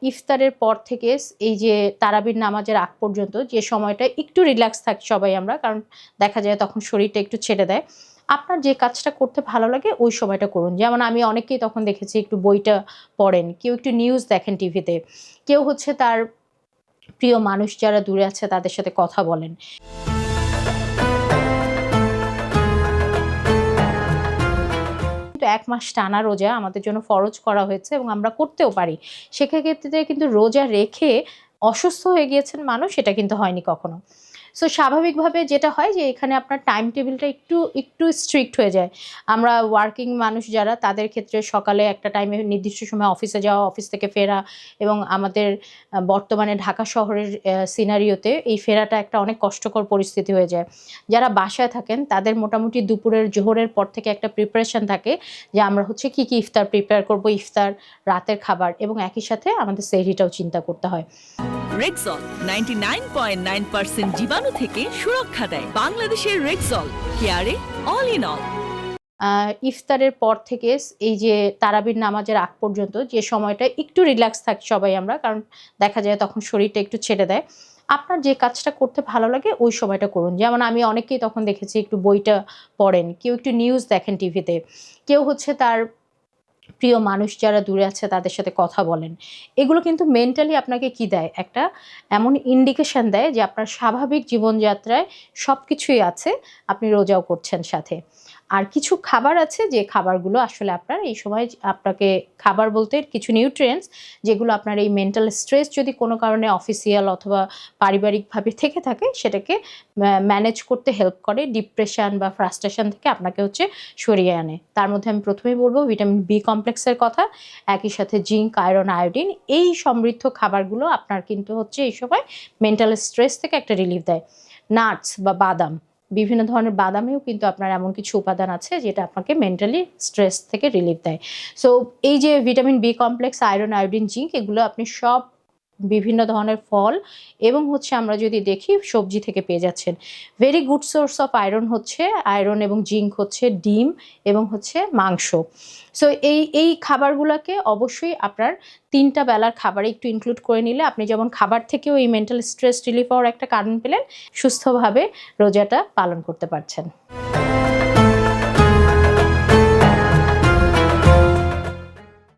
ইফতারের পর থেকে এই যে তারাবির নামাজের আগ পর্যন্ত যে সময়টা একটু রিল্যাক্স থাকি সবাই আমরা, কারণ দেখা যায় তখন শরীরটা একটু ছেড়ে দেয়। আপনার যে কাজটা করতে ভালো লাগে ওই সময়টা করুন। যেমন আমি অনেককেই তখন দেখেছি একটু বইটা পড়েন, কেউ একটু নিউজ দেখেন টিভিতে, কেউ হচ্ছে তার প্রিয় মানুষ যারা দূরে আছে তাদের সাথে কথা বলেন। কিন্তু ১ মাস টানা রোজা আমাদের জন্য ফরজ করা হয়েছে এবং আমরা করতেও পারি। সেক্ষেত্রে কিন্তু রোজা রেখে অসুস্থ হয়ে গিয়েছেন মানুষ, এটা কিন্তু হয়নি কখনো। সো স্বাভাবিকভাবে যেটা হয় যে এখানে আপনার টাইম টেবিলটা একটু স্ট্রিক্ট হয়ে যায়। আমরা ওয়ার্কিং মানুষ যারা তাদের ক্ষেত্রে সকালে একটা টাইমে নির্দিষ্ট সময়ে অফিসে যাওয়া, অফিস থেকে ফেরা এবং আমাদের বর্তমানে ঢাকা শহরের সিনারিওতে এই ফেরাটা একটা অনেক কষ্টকর পরিস্থিতি হয়ে যায়। যারা বাসায় থাকেন তাদের মোটামুটি দুপুরের জোহরের পর থেকে একটা প্রিপারেশন থাকে যে আমরা হচ্ছে কি ইফতার প্রিপেয়ার করব, ইফতার, রাতের খাবার এবং একই সাথে আমাদের সেহরিটাও চিন্তা করতে হয়। রেক্সল 99.9% জীবাণু থেকে সুরক্ষা দেয়। বাংলাদেশের রেক্সল, কেয়ারে অল ইন অল। ইফতারের পর থেকে এই যে তারাবির নামাজের আগ পর্যন্ত যে সময়টা একটু রিল্যাক্স থাকি সবাই আমরা, কারণ দেখা যায় তখন শরীরটা একটু ছেড়ে দেয়। আপনার যে কাজটা করতে ভালো লাগে ওই সময়টা করুন। যেমন আমি অনেককেই তখন দেখেছি একটু বইটা পড়েন, কেউ একটু নিউজ দেখেন টিভিতে, কেউ হচ্ছে তার প্রিয় মানুষ যারা দূরে আছে তাদের সাথে কথা বলেন। এগুলো কিন্তু মেন্টালি আপনাকে কি দেয়? একটা এমন ইন্ডিকেশন দেয় যে আপনার স্বাভাবিক জীবনযাত্রায় সবকিছুই আছে, আপনি রোজাও করছেন সাথে। আর কিছু খাবার আছে যে খাবারগুলো আসলে আপনার এই সময় আপনাকে, খাবার বলতে কিছু নিউট্রিয়েন্টস যেগুলো আপনার এই মেন্টাল স্ট্রেস যদি কোনো কারণে অফিসিয়াল অথবা পারিবারিকভাবে থেকে থাকে সেটাকে ম্যানেজ করতে হেল্প করে, ডিপ্রেশন বা ফ্রাস্ট্রেশন থেকে আপনাকে হচ্ছে সরিয়ে আনে। তার মধ্যে আমি প্রথমেই বলবো ভিটামিন বি কমপ্লেক্সের কথা, একই সাথে জিঙ্ক, আয়রন, আয়োডিন, এই সমৃদ্ধ খাবারগুলো আপনার কিন্তু হচ্ছে এই সময় মেন্টাল স্ট্রেস থেকে একটা রিলিফ দেয়। নাটস বা বাদাম, বিভিন্ন ধরনের বাদামেও কিন্তু আপনার এমন কিছু উপাদান আছে যেটা আপনাকে মেন্টালি স্ট্রেস থেকে রিলিফ দেয়। সো এই যে vitamin B complex, iron, iodine, zinc, এগুলো আপনি সব বিভিন্ন ধরনের ফল এবং হচ্ছে আমরা যদি দেখি সবজি থেকে পেয়ে যাচ্ছেন। Very good source of iron হচ্ছে, আয়রন এবং জিঙ্ক হচ্ছে ডিম এবং হচ্ছে মাংস। সো এই খাবারগুলোকে অবশ্যই আপনার ৩টা বেলার খাবারে একটু ইনক্লুড করে নিলে আপনি যেমন খাবার থেকেও এই মেন্টাল স্ট্রেস রিলিফ হওয়ার একটা কারণ পেলেন, সুস্থভাবে রোজাটা পালন করতে পারছেন।